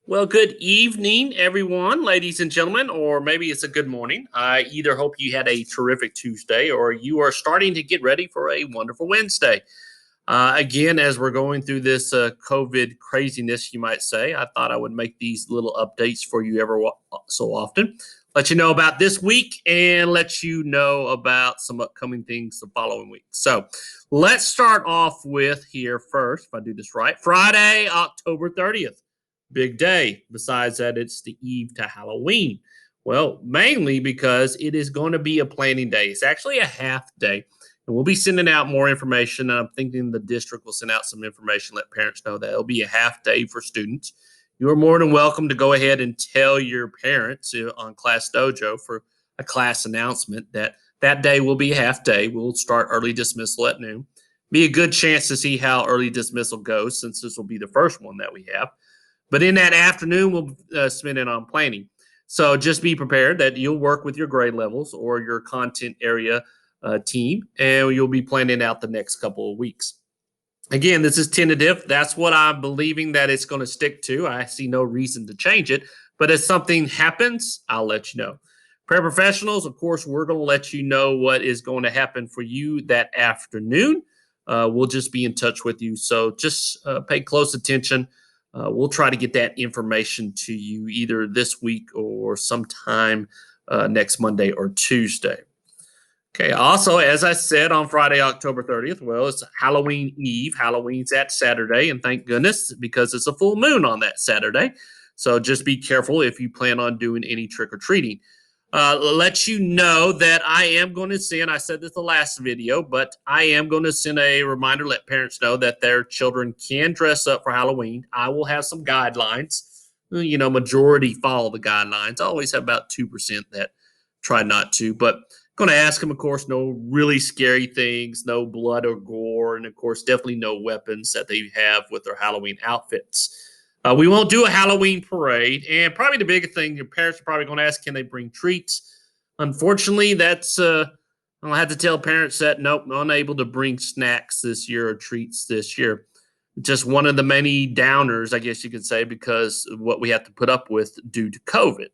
Well, good evening, everyone, ladies and gentlemen, or maybe it's a good morning. I either hope you had a terrific Tuesday or you are starting to get ready for a wonderful Wednesday. Again, as we're going through this COVID craziness, you might say, I thought I would make these little updates for you so often. Let you know about this week and let you know about some upcoming things the following week. So let's start off with here first, if I do this right, Friday, October 30th. Big day. Besides that, it's the eve to Halloween. Well, mainly because it is going to be a planning day. It's actually a half day. And we'll be sending out more information. I'm thinking the district will send out some information, let parents know that it'll be a half day for students. You are more than welcome to go ahead and tell your parents on Class Dojo for a class announcement that that day will be a half day. We'll start early dismissal at noon. Be a good chance to see how early dismissal goes since this will be the first one that we have. But in that afternoon, we'll spend it on planning. So just be prepared that you'll work with your grade levels or your content area team, and you'll be planning out the next couple of weeks. Again, this is tentative. That's what I'm believing that it's going to stick to. I see no reason to change it. But if something happens, I'll let you know. Paraprofessionals, of course, we're going to let you know what is going to happen for you that afternoon. We'll just be in touch with you. So just pay close attention. We'll try to get that information to you either this week or sometime next Monday or Tuesday. Okay. Also, as I said on Friday, October 30th, well, it's Halloween Eve. Halloween's that Saturday, and thank goodness because it's a full moon on that Saturday. So just be careful if you plan on doing any trick or treating. Let you know that I am going to send, I said this the last video, but I am going to send a reminder, let parents know that their children can dress up for Halloween. I will have some guidelines. Majority follow the guidelines. I always have about 2% that try not to, but going to ask them, of course, no really scary things, no blood or gore, and of course, definitely no weapons that they have with their Halloween outfits. We won't do a Halloween parade, and probably the biggest thing your parents are probably going to ask: can they bring treats? Unfortunately, that's I'll have to tell parents that nope, unable to bring snacks this year or treats this year. Just one of the many downers, I guess you could say, because of what we have to put up with due to COVID.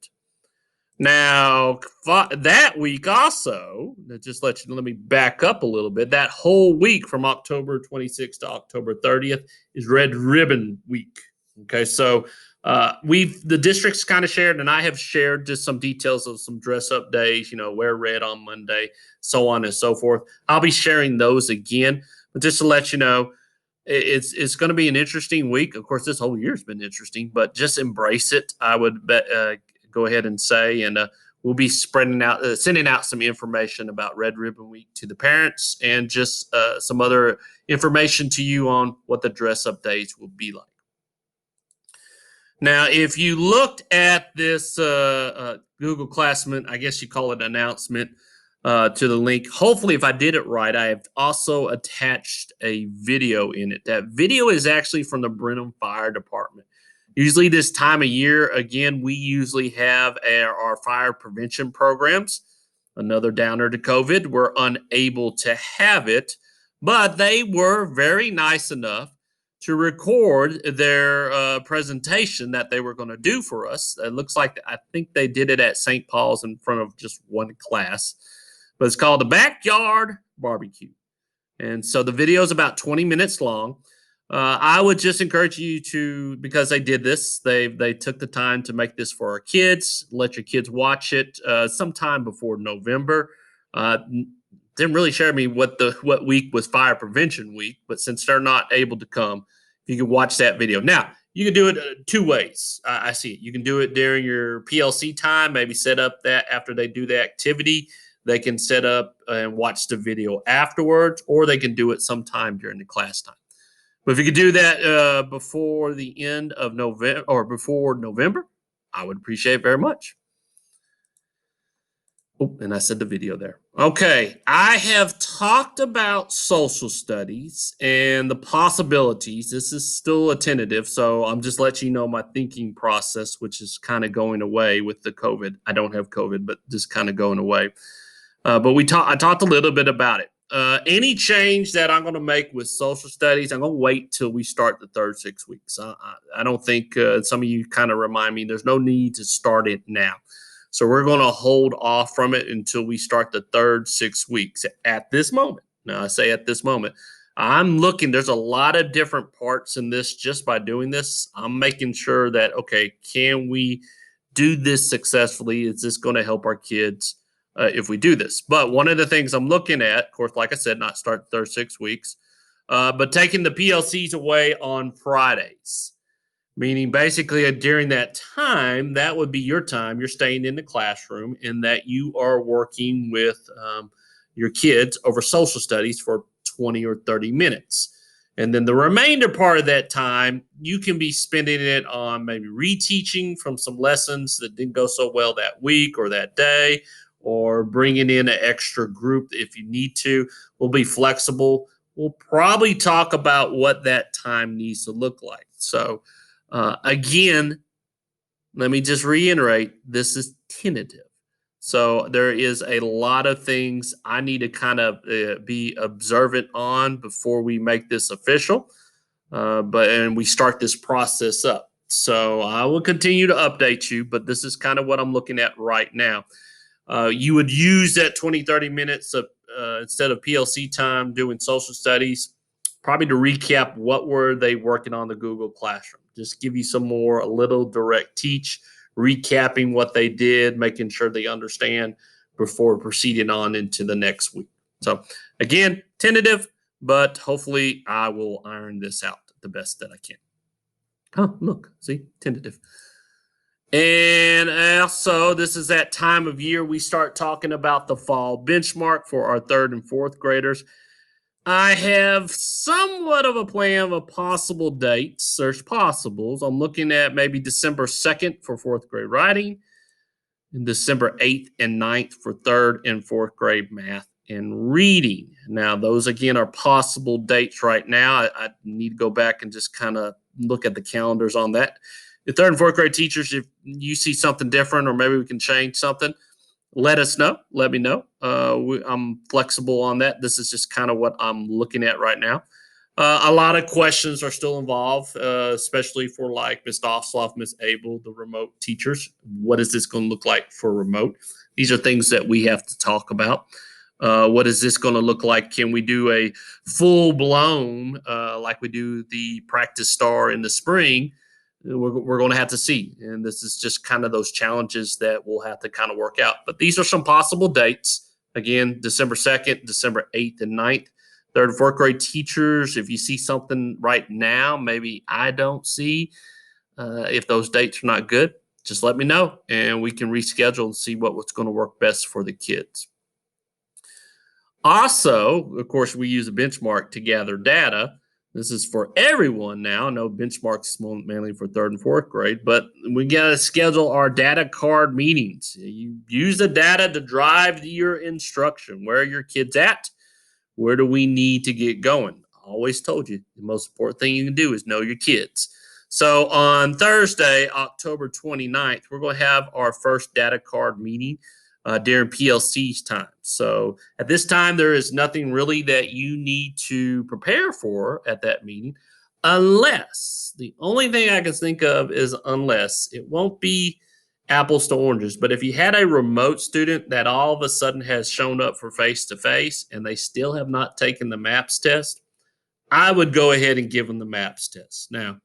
Now, that week also, just let me back up a little bit. That whole week from October 26th to October 30th is Red Ribbon Week. Okay, so the district's kind of shared, and I have shared just some details of some dress up days, wear red on Monday, so on and so forth. I'll be sharing those again, but just to let you know, it's going to be an interesting week. Of course, this whole year's been interesting, but just embrace it. I would bet. Go ahead and say, and we'll be sending out some information about Red Ribbon Week to the parents and just some other information to you on what the dress up days will be like. Now, if you looked at this Google Classroom, I guess you call it announcement to the link. Hopefully, if I did it right, I have also attached a video in it. That video is actually from the Brenham Fire Department. Usually this time of year, again, we usually have our fire prevention programs. Another downer to COVID. We're unable to have it, but they were very nice enough to record their presentation that they were going to do for us. It looks like I think they did it at St. Paul's in front of just one class, but it's called the Backyard Barbecue. And so the video is about 20 minutes long. I would just encourage you to, because they did this, they took the time to make this for our kids. Let your kids watch it sometime before November. Didn't really share me what week was Fire Prevention Week, but since they're not able to come, you can watch that video. Now you can do it two ways. I see it. You can do it during your PLC time. Maybe set up that after they do the activity. They can set up and watch the video afterwards, or they can do it sometime during the class time. But if you could do that before the end of November or before November, I would appreciate it very much. Oh, and I said the video there. Okay, I have talked about social studies and the possibilities. This is still a tentative, so I'm just letting you know my thinking process, which is kind of going away with the COVID. I don't have COVID, but just kind of going away. But I talked a little bit about it. Any change that I'm going to make with social studies, I'm going to wait till we start the third 6 weeks. I don't think some of you kind of remind me there's no need to start it now. So we're going to hold off from it until we start the third 6 weeks at this moment. Now, I say at this moment, I'm looking, there's a lot of different parts in this just by doing this. I'm making sure that, okay, can we do this successfully? Is this going to help our kids if we do this? But one of the things I'm looking at, of course, like I said, not start the third 6 weeks, but taking the PLCs away on Fridays, meaning basically during that time, that would be your time. You're staying in the classroom and that you are working with your kids over social studies for 20 or 30 minutes. And then the remainder part of that time, you can be spending it on maybe reteaching from some lessons that didn't go so well that week or that day, or bringing in an extra group if you need to. We'll be flexible. We'll probably talk about what that time needs to look like. So, again, let me just reiterate, this is tentative. So there is a lot of things I need to kind of be observant on before we make this official. And we start this process up. So I will continue to update you, but this is kind of what I'm looking at right now. You would use that 20, 30 minutes of instead of PLC time doing social studies, probably to recap what were they working on the Google Classroom. Just give you some more, a little direct teach, recapping what they did, making sure they understand before proceeding on into the next week. So again, tentative, but hopefully I will iron this out the best that I can. Oh, look, see, tentative. And also, this is that time of year we start talking about the fall benchmark for our third and fourth graders. I have somewhat of a plan of possible dates. There's possibles. I'm looking at maybe December 2nd for fourth grade writing, and December 8th and 9th for third and fourth grade math and reading. Now, those again are possible dates right now. I need to go back and just kind of look at the calendars on that. The third and fourth grade teachers, if you see something different or maybe we can change something, let us know. Let me know. I'm flexible on that. This is just kind of what I'm looking at right now. A lot of questions are still involved, especially for like Ms. Osloff, Ms. Abel, the remote teachers. What is this going to look like for remote? These are things that we have to talk about. What is this going to look like? Can we do a full blown, like we do the practice star in the spring? We're going to have to see. And this is just kind of those challenges that we'll have to kind of work out. But these are some possible dates. Again, December 2nd, December 8th and 9th. Third and fourth grade teachers, if you see something right now, maybe I don't see, if those dates are not good, just let me know and we can reschedule and see what's going to work best for the kids. Also, of course, we use a benchmark to gather data. This is for everyone now. No benchmarks mainly for third and fourth grade, but we got to schedule our data card meetings. You use the data to drive your instruction. Where are your kids at? Where do we need to get going? I always told you the most important thing you can do is know your kids. So on Thursday, October 29th, we're going to have our first data card meeting during PLC's time. So at this time, there is nothing really that you need to prepare for at that meeting, unless the only thing I can think of is unless it won't be apples to oranges. But if you had a remote student that all of a sudden has shown up for face to face and they still have not taken the MAPS test, I would go ahead and give them the MAPS test. Now,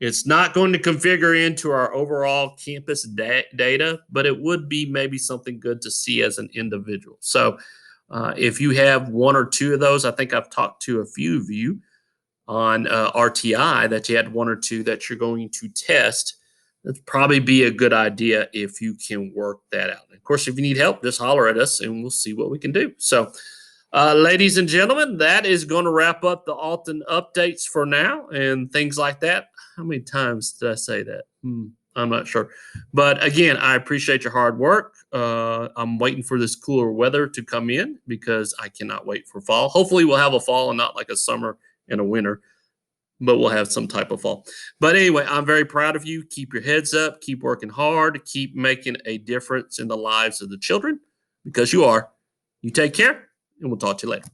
it's not going to configure into our overall campus data, but it would be maybe something good to see as an individual. So if you have one or two of those, I think I've talked to a few of you on RTI that you had one or two that you're going to test. That'd probably be a good idea if you can work that out. Of course, if you need help, just holler at us and we'll see what we can do. So, ladies and gentlemen, that is going to wrap up the Alton updates for now and things like that. How many times did I say that? I'm not sure. But again, I appreciate your hard work. I'm waiting for this cooler weather to come in because I cannot wait for fall. Hopefully, we'll have a fall and not like a summer and a winter, but we'll have some type of fall. But anyway, I'm very proud of you. Keep your heads up. Keep working hard. Keep making a difference in the lives of the children because you are. You take care, and we'll talk to you later.